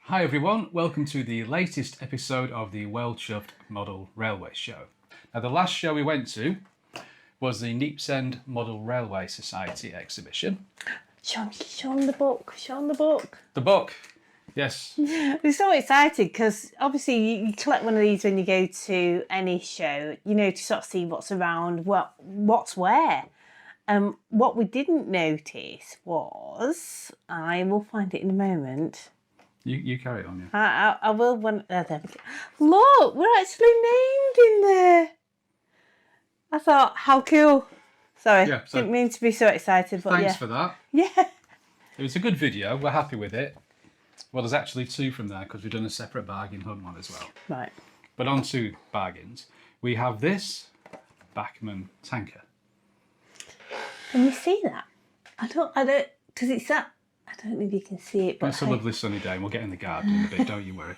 Hi everyone, welcome to the latest episode of the Chuffed Model Railway Show. Now the last show we went to was the Neepsend Model Railway Society exhibition. Show them the book. The book, yes. We're so excited because obviously you collect one of these when you go to any show, to sort of see what's around, what's where. What we didn't notice was, I will find it in a moment. You carry on, yeah. I will when. There we go. Look, we're actually named in there. I thought, how cool. Sorry, Yeah, so didn't mean to be so excited, but thanks for that. Yeah. It was a good video, we're happy with it. Well, there's actually two from there because we've done a separate bargain hunt one as well. Right. But on to bargains. We have this Bachmann tanker. Can you see that? I don't, because it's that, I don't know if you can see it, but It's a lovely sunny day and we'll get in the garden in a bit, don't you worry.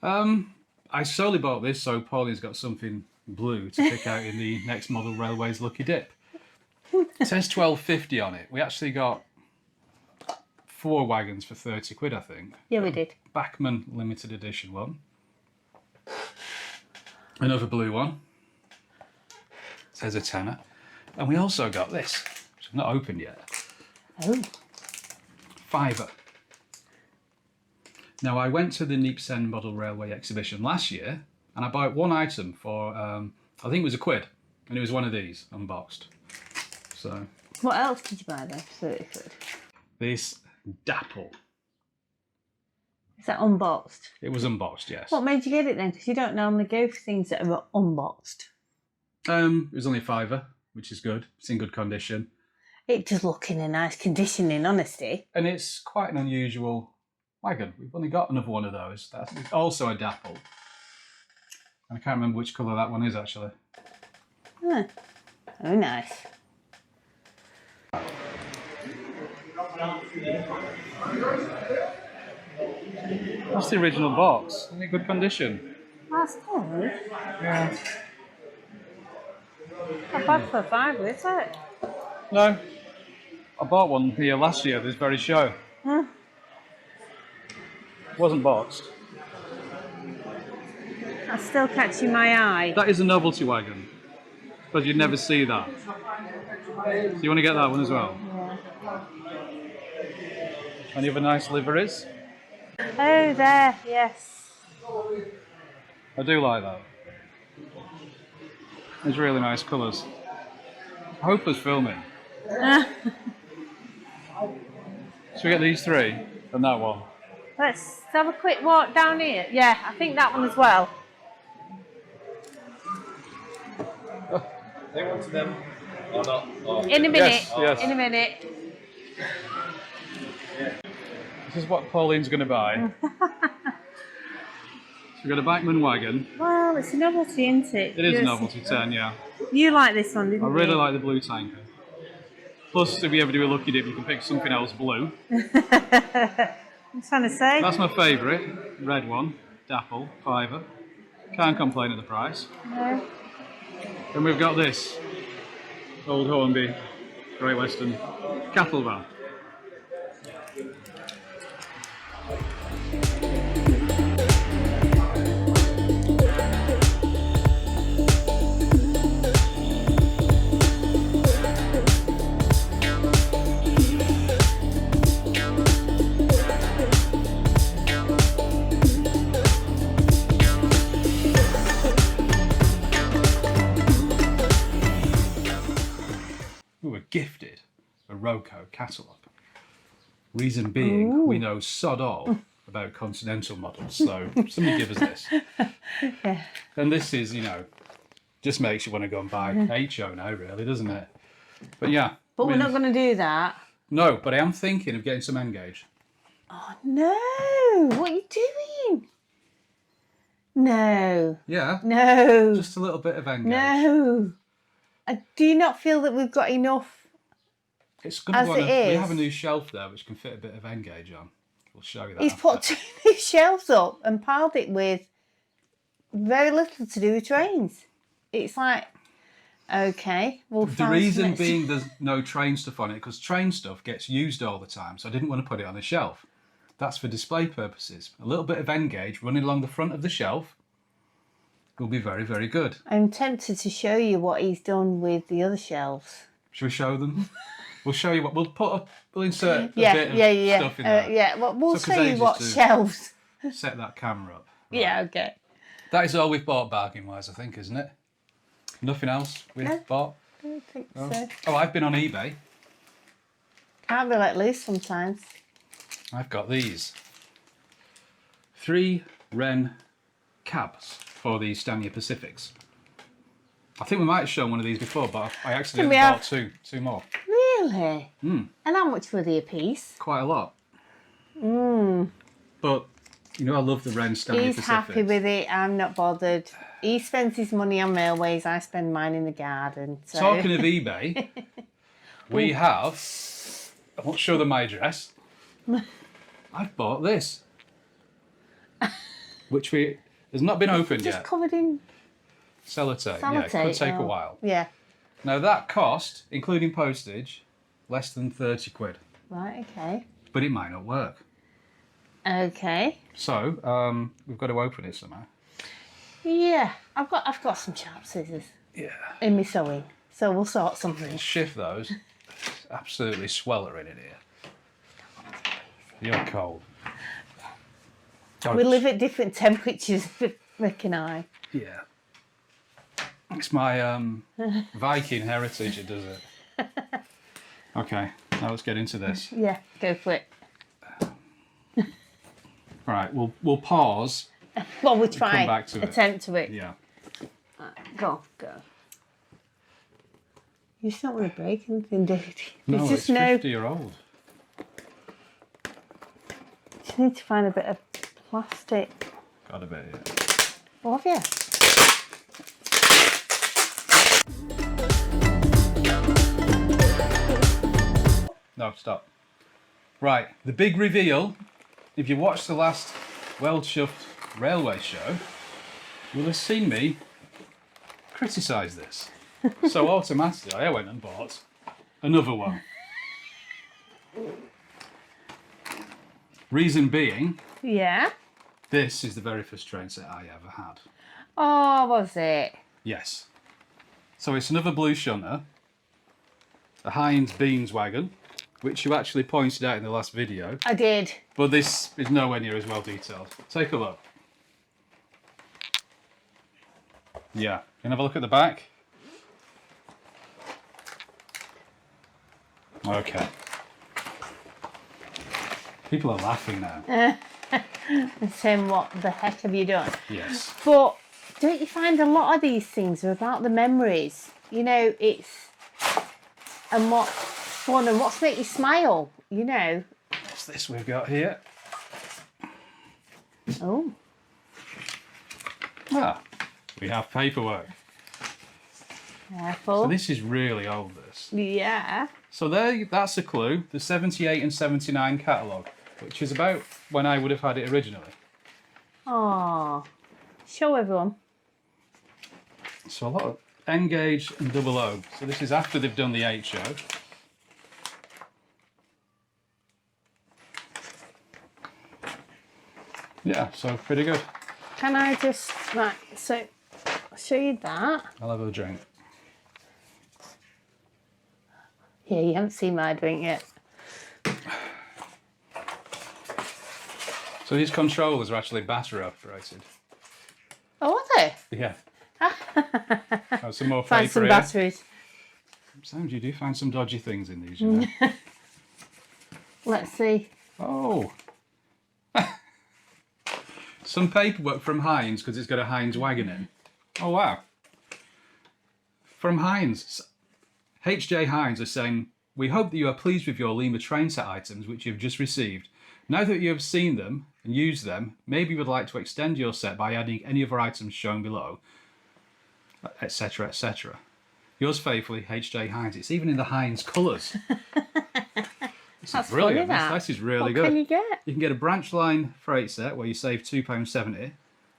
I solely bought this so Pauline's got something blue to pick out in the next model railway's lucky dip. It says £12.50 on it. We actually got 4 wagons for 30 quid, I think. Yeah, we did. Bachmann limited edition one. Another blue one. Says a tenner. And we also got this, which I've not opened yet. Oh. £5. Now, I went to the Neepsend Model Railway exhibition last year and I bought one item for, I think it was £1, and it was one of these, unboxed. So. What else did you buy though? 30 quid. This dapple. Is that unboxed? It was unboxed, yes. What made you get it then? Because you don't normally go for things that are unboxed. It was only £5, which is good. It's in good condition. It does look in a nice condition, in honesty. And it's quite an unusual wagon. We've only got another one of those. That's also a dapple. I can't remember which colour that one is actually. Huh. Oh, nice. That's the original box. In good condition. That's good. Yeah. Not bad for £5, is it? No. I bought one here last year, this very show. Wasn't boxed. That's still catching my eye. That is a novelty wagon. But you'd never see that. So you want to get that one as well? Yeah. Any other nice liveries? Oh, there, yes. I do like that. There's really nice colours. I hope there's filming. Should we get these 3 and that one? Let's have a quick walk down here. Yeah, I think that one as well. They wanted them or not? Or... In a minute. Yes. In a minute. This is what Pauline's going to buy. So we've got a Bachmann wagon. Well, it's a novelty, isn't it? It is a novelty 10, yeah. You like this one, didn't you? I really like the blue tanker. Plus, if you ever do a lucky dip, you can pick something else blue. I'm trying to say. That's my favourite, red one, dapple, £5. Can't complain at the price. No. Then we've got this, Old Hornby, Great Western cattle van. We were gifted a Roco catalogue. Reason being, we know sod all about Continental models, so somebody give us this. Yeah. And this is, just makes you want to go and buy HO now, really, doesn't it? But yeah. But we're not going to do that. No, but I am thinking of getting some N-gauge. Oh, no. What are you doing? No. Yeah. No. Just a little bit of N-gauge. No. Do you not feel that we've got enough? It's going to As go it on we is. have a new shelf there which can fit a bit of N-gauge on. We'll show you that. He's after. put 2 new shelves up and piled it with very little to do with trains. It's like, okay, we'll The find reason some being there's no train stuff on it because train stuff gets used all the time, so I didn't want to put it on a shelf. That's for display purposes. A little bit of N gauge running along the front of the shelf will be very, very good. I'm tempted to show you what he's done with the other shelves. Should we show them? We'll show you what we'll insert a Yeah, bit of yeah. stuff in there. Yeah, well, we'll Took us show you ages what to shelves. set that camera up. Right. Yeah, okay. That is all we've bought bargain wise, I think, isn't it? Nothing else we've No. bought? I don't think Oh. so. Oh, I've been on eBay. Can't be let loose sometimes. I've got these 3 Wren cabs for the Stania Pacifics. I think we might have shown one of these before, but I accidentally bought two more. Really? Mm. And how much were they a piece? Quite a lot. Mm. But, you know, I love the Wren Stania He's Pacifics. happy with it. I'm not bothered. He spends his money on railways. I spend mine in the garden. So. Talking of eBay, we have, I won't show them my address, I've bought this, which has not been opened just yet. covered in Sellotape. sellotape. Yeah, it could take a Oh. while. Yeah. Now that cost, including postage, less than 30 quid, Right. Okay. but it might not work. Okay. So we've got to open it somehow. Yeah. I've got some sharp scissors Yeah. in my sewing, so we'll sort something. Shift those. It's absolutely sweltering in here. You're cold. We live at different temperatures, Rick and I. Yeah. It's my Viking heritage that does it. Okay, now let's get into this. Yeah. Go for it. Right, we'll pause. Well, we try. back to it. Attempt to it. Yeah. Go. You just don't want to break anything, do you? No, There's it's just no. 50-year-old. Just need to find a bit of plastic. Got a bit here. Oh, have you? No, stop. Right, the big reveal. If you watched the last Well Chuffed Railway show, you'll have seen me criticise this. So automatically I went and bought another one. Reason being, Yeah. this is the very first train set I ever had. Oh, was it? Yes. So it's another blue shunter, a Heinz Beans wagon, which you actually pointed out in the last video, I did. but this is nowhere near as well detailed. Take a look. Yeah, can have a look at the back? Okay. People are laughing now. And saying, what the heck have you done? Yes. But don't you find a lot of these things are about the memories? You know, it's and what's fun and what's make you smile, you know. What's this we've got here? Oh. Ah, we have paperwork. Careful. So this is really old, this. Yeah. So that's a clue. The 78 and 79 catalogue, which is about when I would have had it originally. Oh. Show everyone. So a lot of N-gauge and double O. So this is after they've done the 8 show. Yeah, so pretty good. Can I just, right, so I'll show you that. I'll have a drink. Yeah, you haven't seen my drink yet. So these controllers are actually battery operated. Oh, are they? Yeah. Oh, some more Find paper some here. batteries. Sometimes you do find some dodgy things in these, you know. Let's see. Oh. Some paperwork from Heinz because it's got a Heinz wagon in. Oh, wow. From Heinz. HJ Heinz are saying, "We hope that you are pleased with your Lima train set items which you've just received. Now that you have seen them and used them, maybe you would like to extend your set by adding any other items shown below, etc, etc. Yours faithfully, HJ Heinz." It's even in the Heinz colours. This That's is brilliant. funny, that. This is really What good. can you get? You can get a branch line freight set where you save £2.70.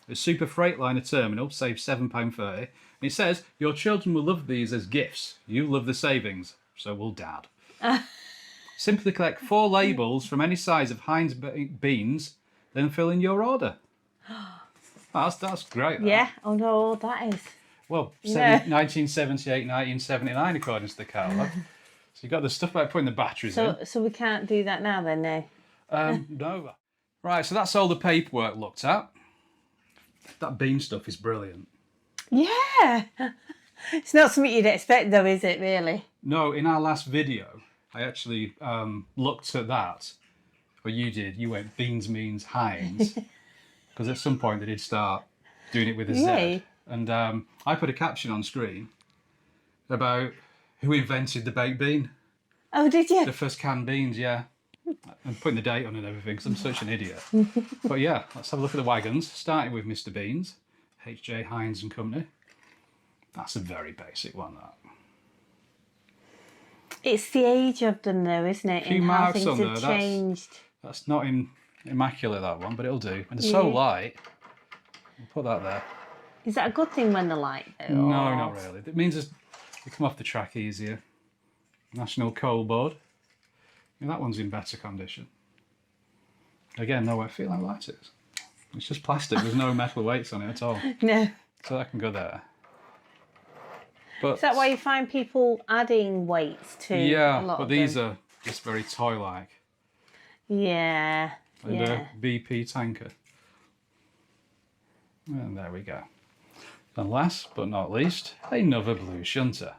A super freightliner terminal saves £7.30. And it says, "Your children will love these as gifts. You love the savings. So will Dad." Simply collect 4 labels from any size of Heinz beans, then fill in your order. That's great. That. Yeah, I know what that is. Well, Yeah. 1978, 1979, according to the catalog. So you got the stuff about putting the batteries in. So we can't do that now then, no? No. Right, so that's all the paperwork looked at. That bean stuff is brilliant. Yeah. It's not something you'd expect though, is it, really? No, in our last video, I actually looked at that. Or you did. You went, beans means Heinz. Because at some point they did start doing it with a Z. Yay. And I put a caption on screen about who invented the baked bean. Oh, did you? The first canned beans, yeah. And putting the date on and everything, because I'm such an idiot. But yeah, let's have a look at the wagons, starting with Mr. Beans, H.J. Heinz and Company. That's a very basic one, that. It's the age of them though, isn't it? A few and how marks things on have there. changed. That's not immaculate, that one, but it'll do. And it's so light. We'll put that there. Is that a good thing when they're light though? No, or- not really. It means they come off the track easier. National Coal Board. Yeah, that one's in better condition. Again, no wet feel how light it is. It's just plastic. There's no metal weights on it at all. No. So that can go there. But Is that why you find people adding weights to a yeah, lot but of these them? are just very toy-like. Yeah. And Yeah. a BP tanker. And there we go. And last but not least, another blue shunter.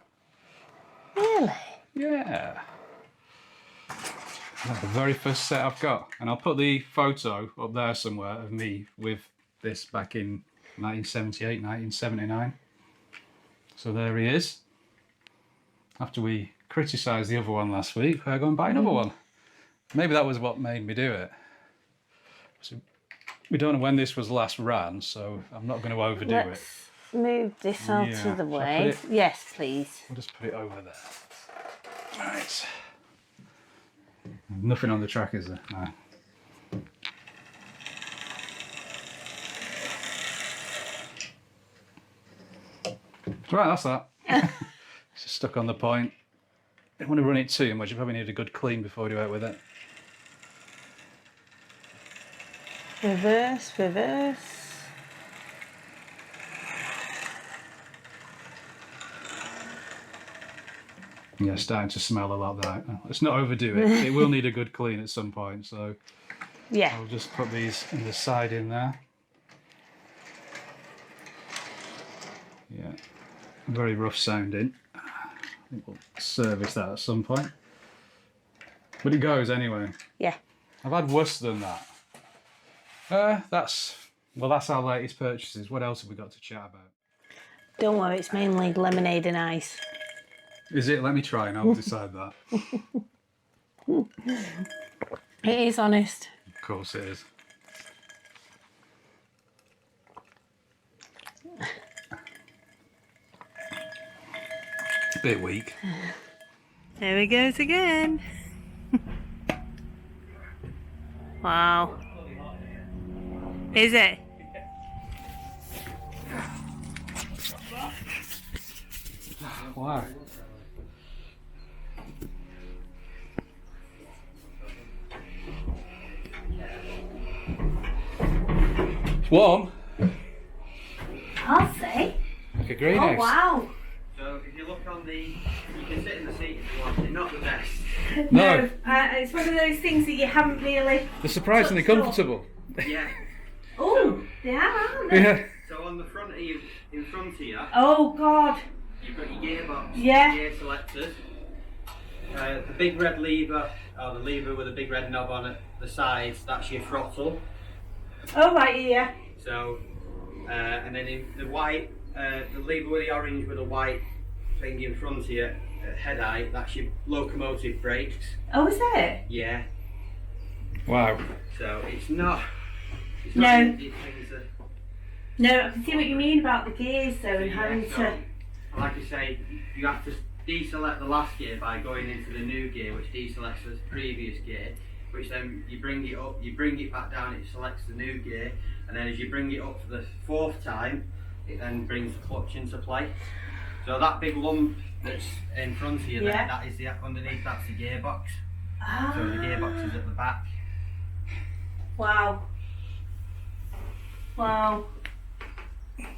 Really? Yeah. That's the very first set I've got. And I'll put the photo up there somewhere of me with this back in 1978, 1979. So there he is. After we criticised the other one last week, we're going to buy another one. Maybe that was what made me do it. So we don't know when this was last ran, so I'm not going to overdo it. Let's move this out Yeah. of the Shall I way. put Yes, please. We'll just put it over there. Right. Nothing on the track, is there? No. Right, that's that. It's just stuck on the point. I don't want to run it too much. You probably need a good clean before we do it with it. Reverse, reverse. Yeah, starting to smell a lot there. Let's not overdo it. It will need a good clean at some point, so Yeah. I'll just put these in the side in there. Yeah, very rough sounding. I think we'll service that at some point. But it goes anyway. Yeah. I've had worse than that. That's our latest purchases. What else have we got to chat about? Don't worry, it's mainly lemonade and ice. Is it? Let me try and I'll decide that. It is honest. Of course it is. A bit weak. There he goes again. Wow. Is it? Wow. It's warm. I'll say. Like a greenhouse. Wow. So if you look on the, you can sit in the seat if you want. They're not the best. No. It's one of those things that you haven't really. They're surprisingly comfortable. Yeah. Oh, they are, aren't they? Yeah. So on the front of you, in front of you, Oh God. you've got your gearbox, Yeah. gear selectors. The big red lever, or the lever with a big red knob on it, the sides, that's your throttle. Oh right, yeah. So, and then in the white, the lever with the orange with a white thing in front of you, head height, that's your locomotive brakes. Oh, is it? Yeah. Wow. So it's not. It's No. not these things that. No, I can see what you mean about the gears though, and having So, to. like I say, you have to deselect the last gear by going into the new gear, which deselects the previous gear, which then you bring it up, you bring it back down, it selects the new gear, and then as you bring it up for the fourth time, it then brings the clutch into play. So that big lump that's in front of you Yeah. there, that is the underneath, that's the gearbox. So the gearbox is at the back. Wow. Wow.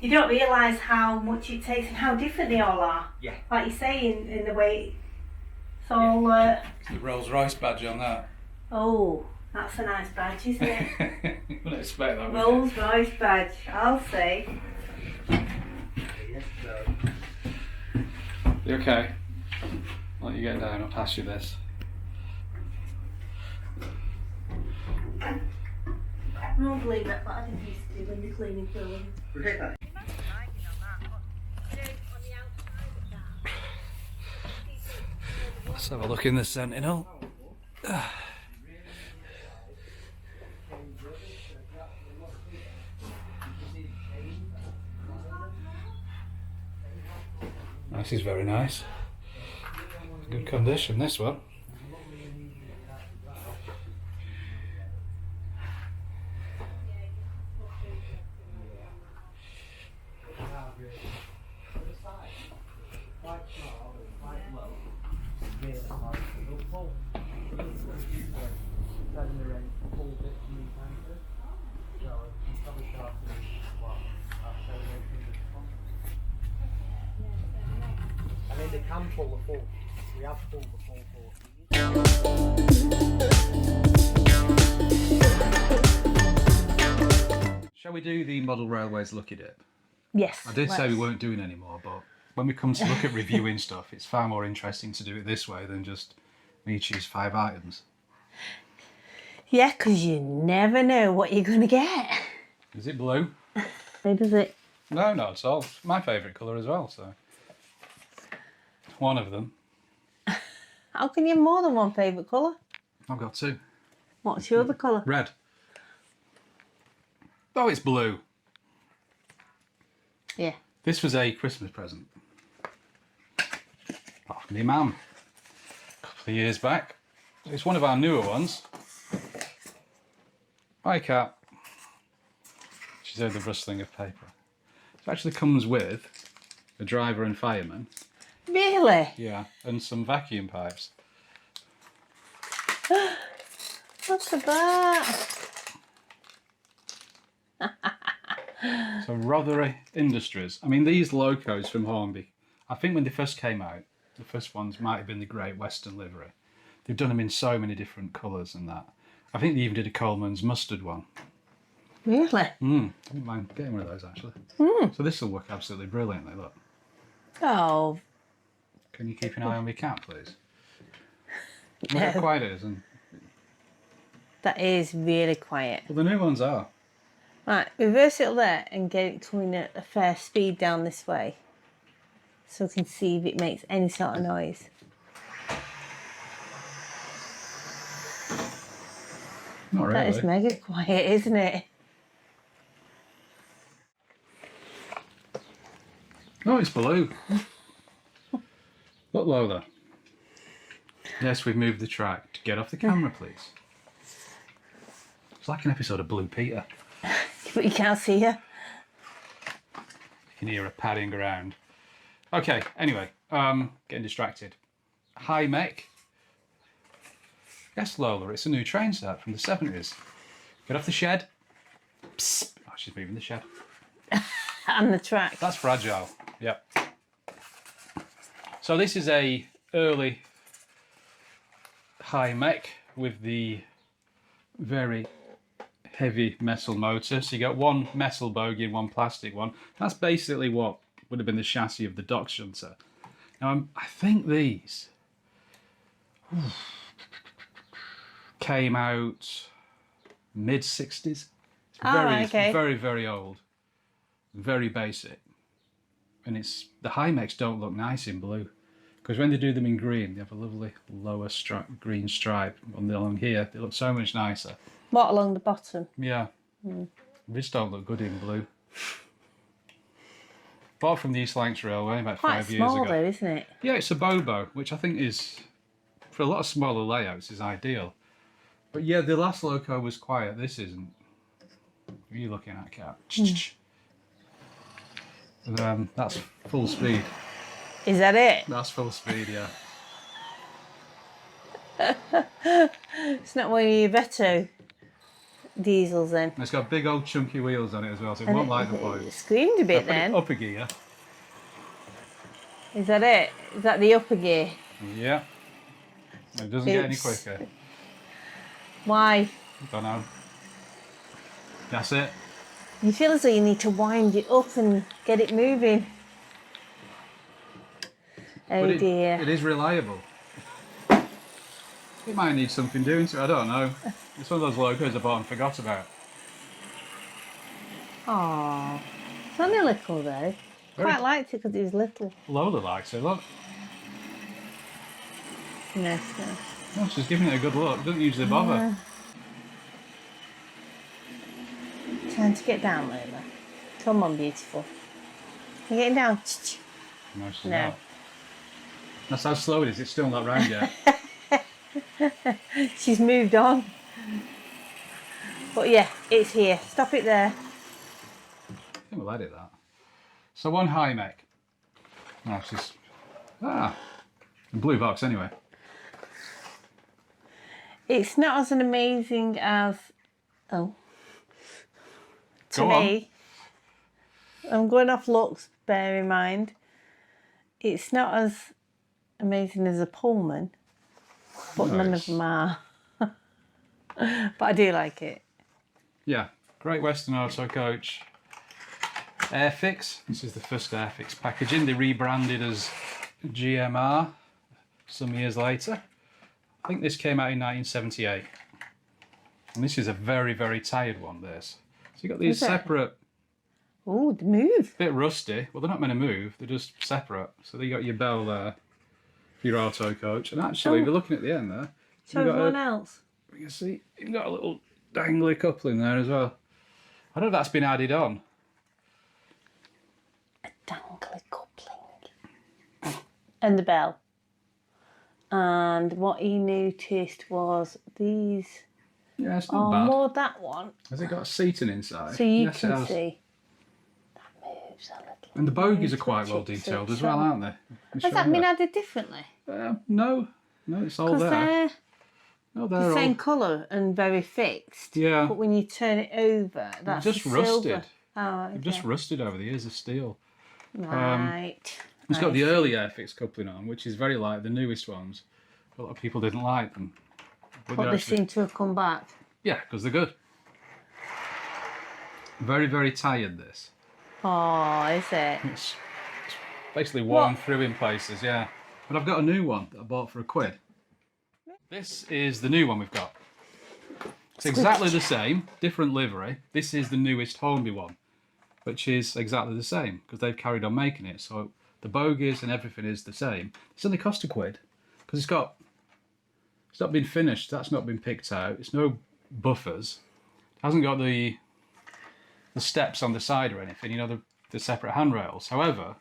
You don't realise how much it takes and how different they all are. Yeah. Like you say, in the way it's all... It's the Rolls Royce badge on that. Oh, that's a nice badge, isn't it? You wouldn't expect that, would you? Rolls Royce badge, I'll say. Yes, so. You okay? I'll let you get down, I'll pass you this. I don't believe that, but I didn't used to do when you're cleaning buildings. Really? Let's have a look in the Sentinel. This is very nice. Good condition, this one. I mean, they can pull the full. We have pulled the full 40. Shall we do the Model Railways Lucky Dip? Yes. I did say we weren't doing any more, but when we come to look at reviewing stuff, it's far more interesting to do it this way than just me choose 5 items. Yeah, because you never know what you're going to get. Is it blue? Where does it? No, not at all. It's my favourite colour as well, so. One of them. How can you have more than one favourite colour? I've got 2. What's your other colour? Red. Oh, it's blue. Yeah. This was a Christmas present. Off me mum. A couple of years back. It's one of our newer ones. Hi, Cat. She's heard the rustling of paper. It actually comes with a driver and fireman. Really? Yeah, and some vacuum pipes. What's that? So Rothery Industries. I mean, these locos from Hornby, I think when they first came out, the first ones might have been the Great Western livery. They've done them in so many different colours and that. I think they even did a Coleman's mustard one. Really? I wouldn't mind getting one of those actually. So this will work absolutely brilliantly, look. Oh. Can you keep an eye on my cat, please? Look how quiet it is. And... That is really quiet. Well, the new ones are. Right, reverse it there and get it coming at a fair speed down this way. So we can see if it makes any sort of noise. Not really. That is mega quiet, isn't it? Oh, it's blue. Look, Lola. Yes, we've moved the track. Get off the camera, please. It's like an episode of Blue Peter. But you can't see her. You can hear her padding around. Okay, anyway, getting distracted. High mech. Yes, Lola, it's a new train set from the 70s. Get off the shed. Psst. Oh, she's moving the shed. And the track. That's fragile. Yep. So this is a early high mech with the very heavy metal motor. So you got one metal bogie and one plastic one. That's basically what would have been the chassis of the dock shunter. Now I think these came out mid-60s. It's very, okay. very, very old. Very basic. And it's the high mechs don't look nice in blue. Because when they do them in green, they have a lovely lower green stripe along here. They look so much nicer. What, along the bottom? Yeah. They just don't look good in blue. Bought from the East Lancs Railway about Quite 5 years small ago. though, isn't it? Yeah, it's a Bobo, which I think is, for a lot of smaller layouts, is ideal. But yeah, the last loco was quiet. This isn't. What are you looking at, Cat? That's full speed. Is that it? That's full speed, yeah. It's not one of your Vetto diesels then. And it's got big old chunky wheels on it as well, so it won't like the It boat. screamed a bit Put it then. up a gear. Is that it? Is that the upper gear? Yeah. It doesn't get any Oops. quicker. Why? Don't know. That's it. You feel as though you need to wind it up and get it moving. Oh But dear. it is reliable. It might need something doing to it, I don't know. It's one of those logos I bought and forgot about. Aww. It's only little though. Very- Quite liked it because it was little. Lola likes it, look. Nice. Oh, she's giving it a good look. Doesn't usually bother. Time to get down, Lola. Come on, beautiful. You getting down? No, she's No. not. That's how slow it is. It's still not round yet. She's moved on. But yeah, it's here. Stop it there. I think we'll edit that. So one high mech. Oh, she's... Ah. A blue box anyway. It's not as an amazing as... Oh. To Go on. me. I'm going off looks, bear in mind. It's not as amazing as a Pullman. But No, none of it's- them are. But I do like it. Yeah. Great Western Auto Coach. Airfix. This is the first Airfix packaging. They rebranded as GMR some years later. I think this came out in 1978. And this is a very, very tired one, this. So you've got these Is it? separate, Oh, the move. bit rusty. Well, they're not meant to move. They're just separate. So you got your bell there, your auto coach. And actually, if you're looking at the end there, Show you've got everyone a, else. you can see, you've got a little dangly coupling there as well. I don't know if that's been added on. Dangly coupling. And the bell. And what he noticed was these Yeah, it's not are bad. more that one. Has it got seating inside? So you Yes, it can has. see. That moves a little. And the bogies are Moves quite the well chips detailed up, as well, so- aren't they? Has that been added differently? No, it's all Because there. they're No, the they're same all. colour and very fixed. Yeah. But when you turn it over, that's just silver. rusted. Oh, They've okay. just rusted over the years of steel. Right. It's got I the see. early Airfix coupling on, which is very like the newest ones. A lot of people didn't like them. But they're they actually- seem to have come back. Yeah, because they're good. Very, very tired, this. Oh, is it? It's basically worn through in places, yeah. But I've got a new one that I bought for £1. This is the new one we've got. It's exactly the same, different livery. This is the newest Hornby one, which is exactly the same because they've carried on making it. So the bogies and everything is the same. It's only cost £1 because it's not been finished. That's not been picked out. It's no buffers. It hasn't got the steps on the side or anything. You know, the separate handrails. However,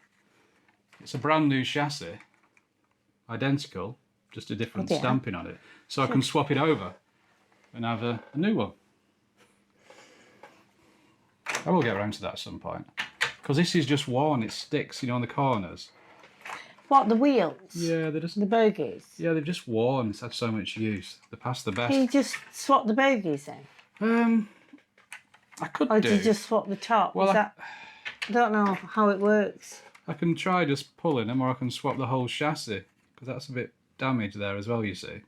it's a brand new chassis, identical, just a different Yeah. stamping on it. So I can swap it over and have a new one. I will get around to that at some point. Because this is just worn, it sticks, on the corners. What, the wheels? Yeah, they're just... The bogies? Yeah, they've just worn. It's had so much use. They're past the Can you best. just swap the bogies then? I could Or do. do you just swap the top? Well, I don't know how it works. I can try just pulling them, or I can swap the whole chassis. Because that's a bit damaged there as well, you see.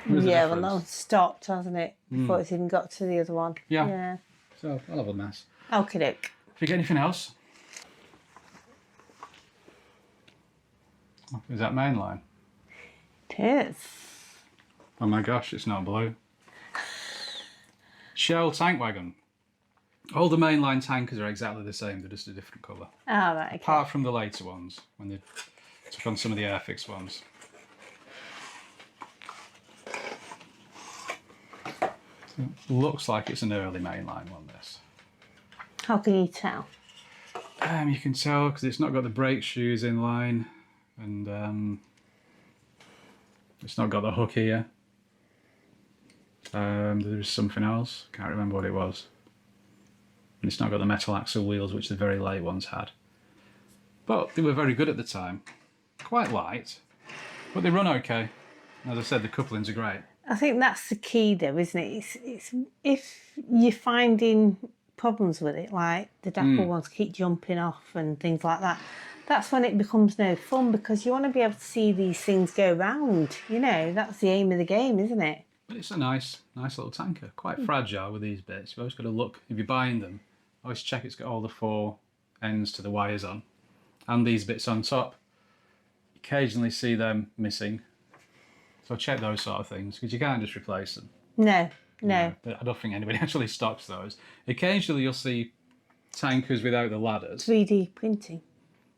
There is a Yeah, well, difference. now it's stopped, hasn't it? Before it's even got to the other one. Yeah. So, I'll have a mess. Okay, doke. If you get anything else? Is that mainline? It is. Oh my gosh, it's not blue. Shell tank wagon. All the mainline tankers are exactly the same, they're just a different colour. Oh, right, okay. Apart from the later ones, when they took on some of the Airfix ones. Looks like it's an early mainline one, this. How can you tell? You can tell because it's not got the brake shoes in line, and it's not got the hook here. There's something else, can't remember what it was. And it's not got the metal axle wheels, which the very late ones had. But they were very good at the time. quite light, but they run okay. As I said, the couplings are great. I think that's the key though, isn't it? It's if you're finding problems with it, like the dapple ones keep jumping off and things like that, that's when it becomes no fun, because you want to be able to see these things go round. You know, that's the aim of the game, isn't it? But it's a nice little tanker. Quite fragile with these bits. You've always got to look, if you're buying them, always check it's got all the 4 ends to the wires on. And these bits on top. Occasionally see them missing. So check those sort of things, because you can't just replace them. No. I don't think anybody actually stocks those. Occasionally you'll see tankers without the ladders. 3D printing,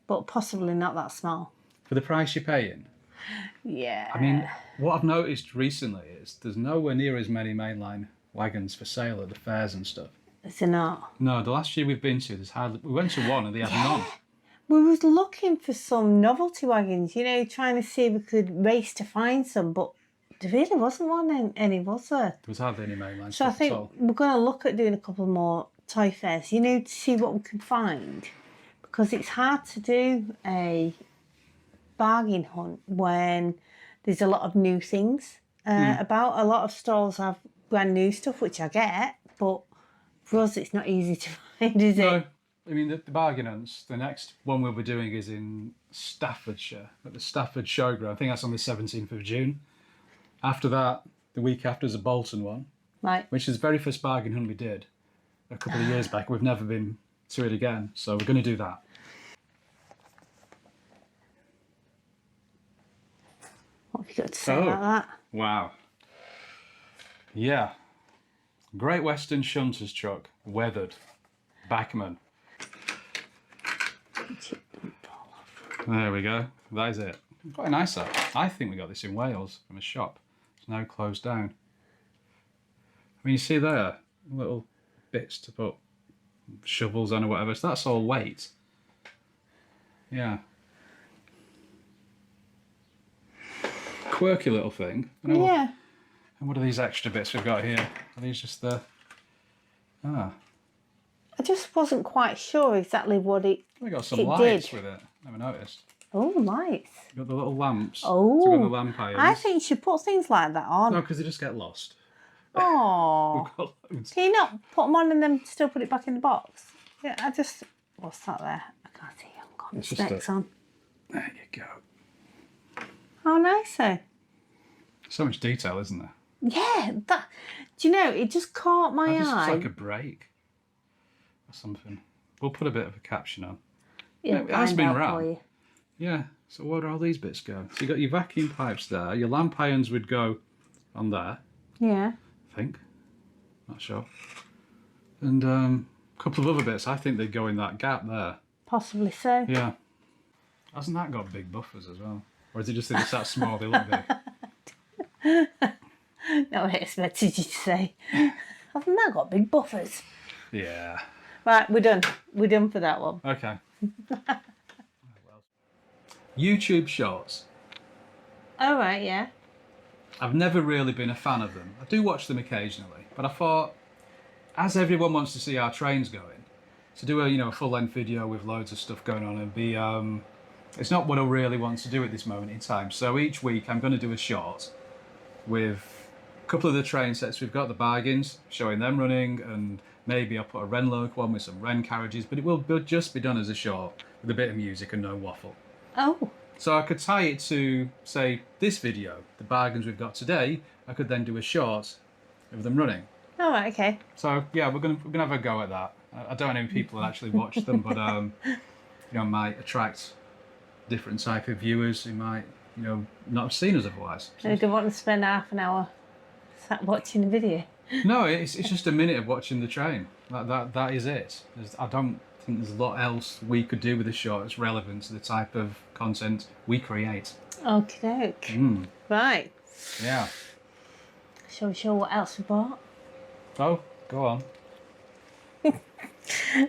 but possibly not that small. For the price you're paying. Yeah. I mean, what I've noticed recently is there's nowhere near as many mainline wagons for sale at the fairs and stuff. Is it not? No, the last year we've been to, there's hardly... We went to one and they had none. We was looking for some novelty wagons, you know, trying to see if we could race to find some, but there really wasn't one any, was there? There was hardly any mainline So I stuff think at all. we're going to look at doing a couple more toy fairs, you know, to see what we can find. Because it's hard to do a bargain hunt when there's a lot of new things about. A lot of stalls have brand new stuff, which I get, but for us it's not easy to find, is No, it? I mean, the bargain hunts, the next one we'll be doing is in Staffordshire, at the Stafford Showground. I think that's on the 17th of June. After that, the week after is a Bolton one, Right. which is the very first bargain hunt we did a couple of years back. We've never been to it again, so we're going to do that. What have you got to say about that? Wow. Yeah. Great Western Shunter's truck, weathered. Backman. There we go. That is it. Quite nice though. I think we got this in Wales from a shop. It's now closed down. I mean, you see there, little bits to put shovels on or whatever. So that's all weight. Yeah. Quirky little thing. Yeah. And what are these extra bits we've got here? Are these just the... Ah. I just wasn't quite sure exactly what it We got some It lights did. with it. Never noticed. Oh, lights. Got the little lamps. Oh. To go on the lamp irons. I think you should put things like that on. No, because they just get lost. Oh. We've got loads. Can you not put them on and then still put it back in the box? Yeah, I just... What's that there? I can't see. I've got my It's just specs on. There you go. How nice though. So much detail, isn't there? Yeah, that... Do you know, it just caught my That just looks eye. like a break. Or something. We'll put a bit of a caption on. Yeah, it has find been out round. for you. Yeah. So where do all these bits go? So you got your vacuum pipes there. Your lamp irons would go on there, Yeah. I think. Not sure. And a couple of other bits. I think they go in that gap there. Possibly so. Yeah. Hasn't that got big buffers as well? Or is it just that it's that small they look big? No, I expected you to say. Haven't that got big buffers? Yeah. Right, we're done. We're done for that one. Okay. YouTube shorts. All right, yeah. I've never really been a fan of them. I do watch them occasionally, but I thought, as everyone wants to see our trains going, to do a full-length video with loads of stuff going on and be it's not what I really want to do at this moment in time. So each week I'm going to do a short with a couple of the train sets we've got, the bargains, showing them running, and maybe I'll put a Renloke one with some Ren carriages, but it will just be done as a short with a bit of music and no waffle. Oh. So I could tie it to, say, this video, the bargains we've got today. I could then do a short of them running. All right, okay. So yeah, we're gonna have a go at that. I don't know if people will actually watch them, but might attract different type of viewers who might not have seen us otherwise. So you don't want to spend half an hour sat watching a video? No, it's just a minute of watching the train. That is it. I don't think there's a lot else we could do with a short that's relevant to the type of content we create. Okie doke. Right. Yeah. Shall we show what else we bought? Oh, go on.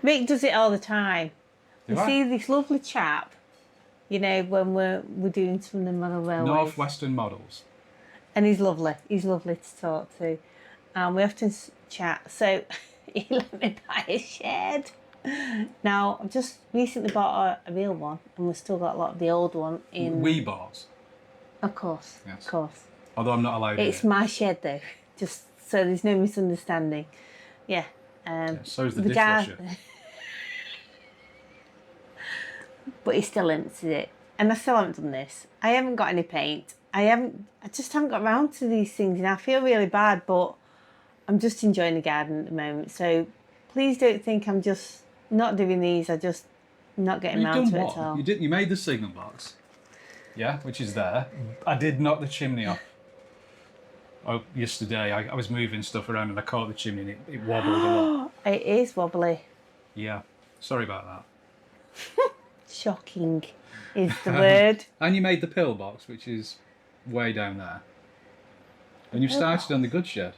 Mick does it all the time. Do You I? see this lovely chap, when we're doing some of the model railways. Northwestern models. And he's lovely. He's lovely to talk to. And we often chat. So he let me buy a shed. Now, I've just recently bought a real one, and we've still got a lot of the old one in. We bought. Of course, Yes. of course. Although I'm not allowed in It's it. my shed, though, just so there's no misunderstanding. Yeah. Yeah, so's the guy, dishwasher. but he still empties it, and I still haven't done this. I haven't got any paint. I just haven't got around to these things, and I feel really bad, but I'm just enjoying the garden at the moment. So please don't think I'm just not doing these. I just not getting You've around done to it what? at all. You made the signal box. Yeah, which is there. I did knock the chimney off. Oh, yesterday I was moving stuff around and I caught the chimney and it wobbled a lot. It is wobbly. Yeah, sorry about that. Shocking is the word. And you made the pill box, which is way down there. And you've started on the good shed,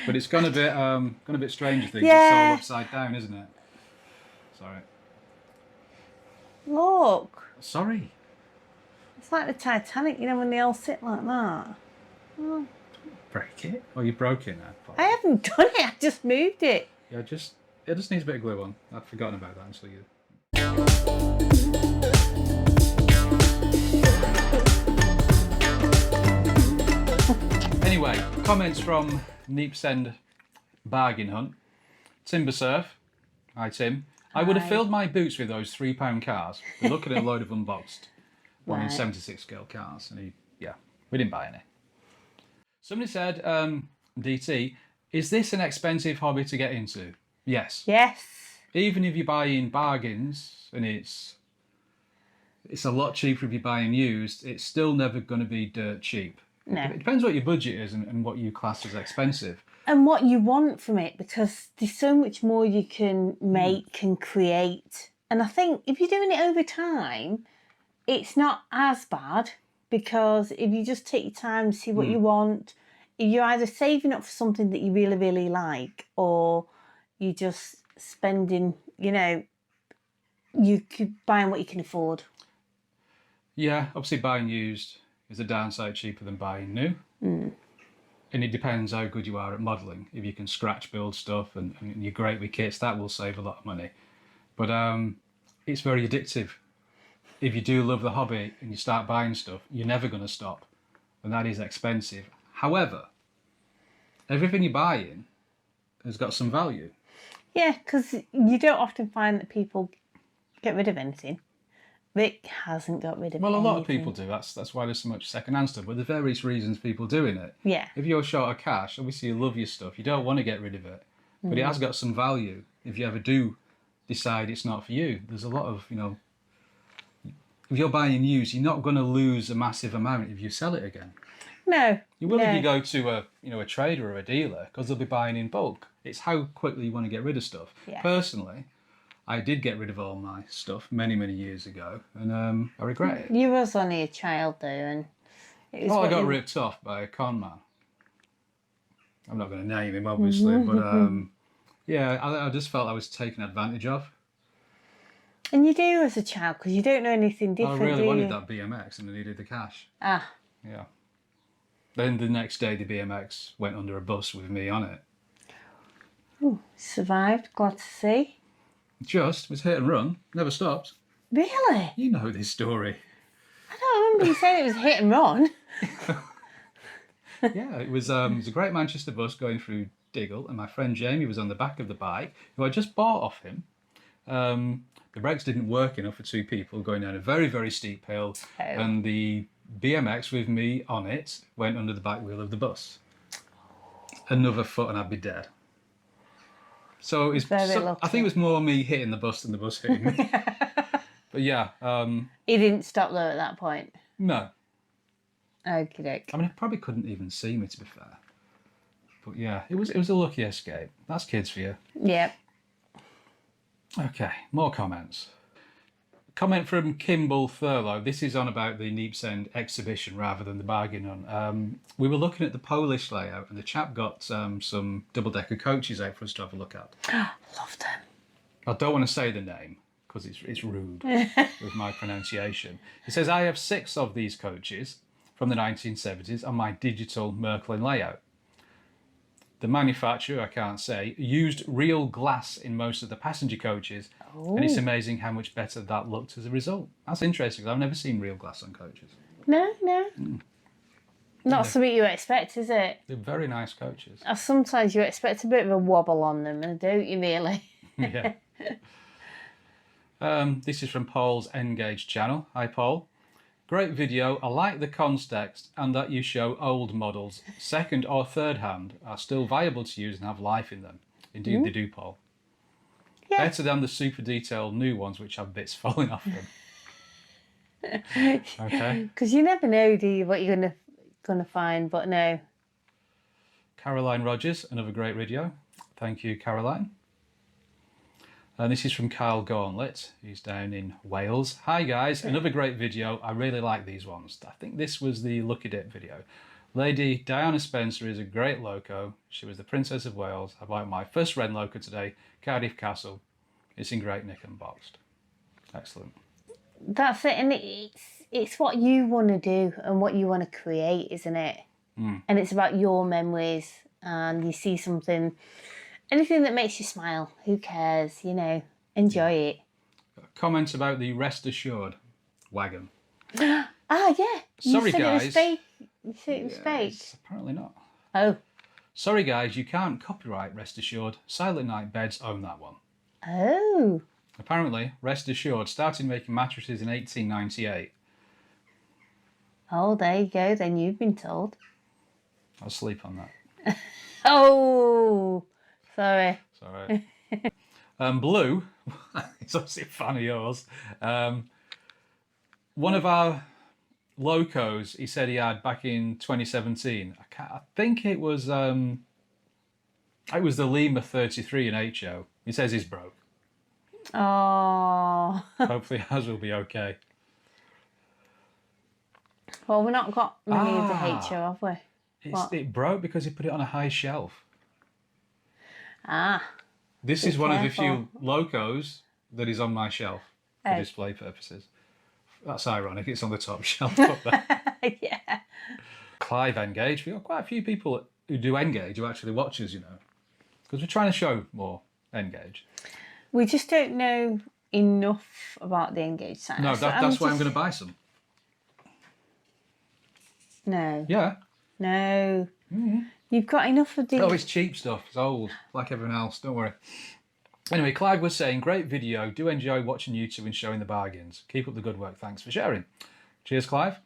but it's gone a bit Stranger Things. Yeah. It's all upside down, isn't it? Sorry. Look, Sorry. it's like the Titanic, you know, when they all sit like that. Break it? Oh, you broke it now. I haven't done it. I just moved it. Yeah, it just needs a bit of glue on. I'd forgotten about that until you. Anyway, comments from Neepsend Bargain Hunt. Timber Surf. Hi, Tim. I would have Hi. filled my boots with those £3 cars. We're looking at a load of unboxed 1 in Right. 76 scale cars. And we didn't buy any. Somebody said, DT, is this an expensive hobby to get into? Yes. Yes. Even if you're buying bargains and it's a lot cheaper if you're buying used, it's still never going to be dirt cheap. No. It depends what your budget is and what you class as expensive. And what you want from it, because there's so much more you can make and create. And I think if you're doing it over time, it's not as bad, because if you just take your time, see what you want, you're either saving up for something that you really, really like, or you're just spending, you could buying what you can afford. Yeah, obviously buying used is a downside cheaper than buying new. And it depends how good you are at modelling. If you can scratch build stuff and you're great with kits, that will save a lot of money. But it's very addictive. If you do love the hobby and you start buying stuff, you're never going to stop. And that is expensive. However, everything you're buying has got some value. Yeah, because you don't often find that people get rid of anything. Rick hasn't got rid of Well, a lot of anything. people do. That's why there's so much second-hand stuff. But there's various reasons people doing it. Yeah. If you're short of cash, obviously you love your stuff. You don't want to get rid of it. But it has got some value. If you ever do decide it's not for you, there's a lot of, if you're buying used, you're not going to lose a massive amount if you sell it again. No. You will no. if you go to a trader or a dealer, because they'll be buying in bulk. It's how quickly you want to get rid of stuff. Yeah. Personally, I did get rid of all my stuff many, many years ago, and I regret it. You was only a child though, and it was Well, I what got you- ripped off by a con man. I'm not going to name him, obviously, but I just felt I was taken advantage of. And you do as a child, because you don't know anything I different, really do wanted you? that BMX and I needed the cash. Ah, Yeah. Then the next day, the BMX went under a bus with me on it. survived. Glad to see. Just was hit and run, never stopped. Really? You know this story. I don't remember you saying it was hit and run. Yeah, it was a great Manchester bus going through Diggle, and my friend Jamie was on the back of the bike, who I just bought off him. The brakes didn't work enough for two people going down a very, very steep hill, and the BMX with me on it went under the back wheel of the bus. Another foot and I'd be dead. So it's Very I lucky. think it was more me hitting the bus than the bus hitting me. But yeah, He didn't stop though at that point. no. Okie doke. I mean, he probably couldn't even see me, to be fair. But yeah, it was a lucky escape. That's kids for you. Yep. Okay, more comments. Comment from Kimball Thurlow. This is on about the Neepsend exhibition rather than the bargain on. We were looking at the Polish layout, and the chap got some double-decker coaches out for us to have a look at. Love them. I don't want to say the name because it's rude with my pronunciation. He says, I have 6 of these coaches from the 1970s on my digital Merklin layout. The manufacturer, I can't say, used real glass in most of the passenger coaches, Oh. and it's amazing how much better that looked as a result. That's interesting, because I've never seen real glass on coaches. No. Not something you expect, is it? They're very nice coaches. Sometimes you expect a bit of a wobble on them, and don't you really? Yeah. This is from Paul's Engage channel. Hi, Paul. Great video. I like the context and that you show old models, second or third hand, are still viable to use and have life in them. Indeed, they do, Paul. Yeah. Better than the super detailed new ones which have bits falling off them. Okay. Because you never know, do you, what you're gonna find? But no. Caroline Rogers, another great video. Thank you, Caroline. And this is from Kyle Gauntlet. He's down in Wales. Hi guys, another great video. I really like these ones. I think this was the Lucky Dip video. Lady Diana Spencer is a great loco. She was the Princess of Wales. I bought my first Red Loco today, Cardiff Castle. It's in great nick and boxed. Excellent. That's it, and it's what you want to do and what you want to create, isn't it? And it's about your memories, and you see something, anything that makes you smile. Who cares? You know, enjoy it. Comment about the Rest Assured wagon. Ah, yeah. Sorry, you said guys. It was fake. You said it was fake. Apparently not. Oh. Sorry guys, you can't copyright Rest Assured. Silent Night Beds own that one. Oh. Apparently, Rest Assured started making mattresses in 1898. Oh, there you go. Then you've been told. I'll sleep on that. Oh, sorry. Sorry. Blue, it's obviously a fan of yours. One of our locos, he said he had back in 2017. I think it was the Lima 33 in HO. He says he's broke. Oh. Hopefully ours will be okay. Well, we've not got many of the HO, have we? It broke because he put it on a high shelf. Ah. This is one of the few locos that is on my shelf for display purposes. That's ironic. It's on the top shelf up there. Yeah. Clive Engage. We've got quite a few people who do Engage who actually watch us, you know. Because we're trying to show more Engage. We just don't know enough about the Engage site. No, that's why I'm going to buy some. No. Yeah. No. You've got enough of the... Oh, it's cheap stuff. It's old, like everyone else. Don't worry. Anyway, Clive was saying, great video. Do enjoy watching YouTube and showing the bargains. Keep up the good work. Thanks for sharing. Cheers, Clive.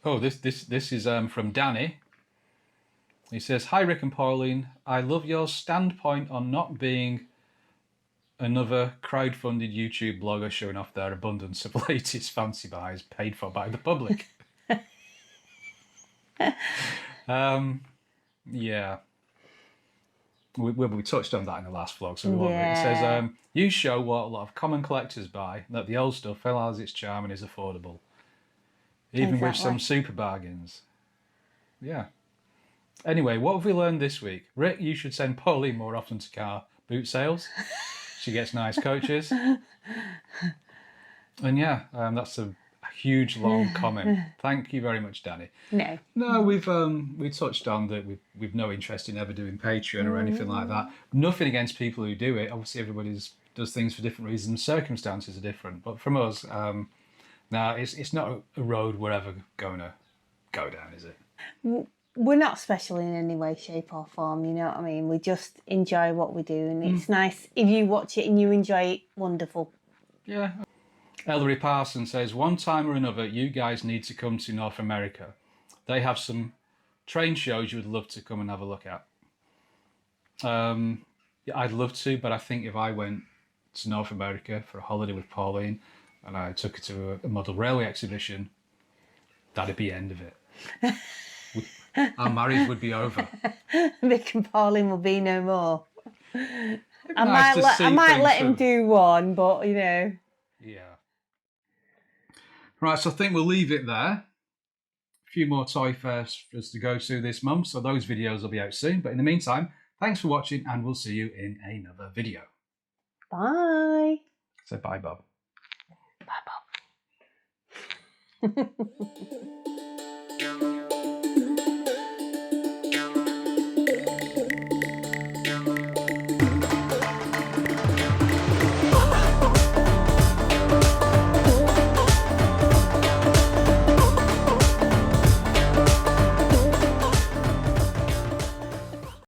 Oh, this is from Danny. He says, hi, Rick and Pauline. I love your standpoint on not being another crowdfunded YouTube blogger showing off their abundance of latest fancy buys paid for by the public. Yeah. We touched on that in the last vlog, so we won't. It says, you show what a lot of common collectors buy, that the old stuff still has its charm and is affordable. Even with some super bargains. Yeah. Anyway, what have we learned this week? Rick, you should send Pauline more often to car boot sales. She gets nice coaches. And yeah, that's a huge long comment. Thank you very much, Danny. No, we touched on that we've no interest in ever doing Patreon or anything like that. Nothing against people who do it. Obviously, everybody does things for different reasons. Circumstances are different. But from us, no, it's not a road we're ever going to go down, is it? We're not special in any way, shape or form, you know what I mean? We just enjoy what we do, and it's nice. If you watch it and you enjoy it, wonderful. Yeah. Ellery Parson says, one time or another, you guys need to come to North America. They have some train shows you would love to come and have a look at. Yeah, I'd love to, but I think if I went to North America for a holiday with Pauline and I took her to a model railway exhibition, that'd be the end of it. Our marriage would be over. Rick and Pauline will be no more. I Nice might let him do one, but you know. Yeah. Right, so I think we'll leave it there. A few more toy fairs for us to go to this month, so those videos will be out soon. But in the meantime, thanks for watching, and we'll see you in another video. Bye. Say bye, Bob. Bye, Bob.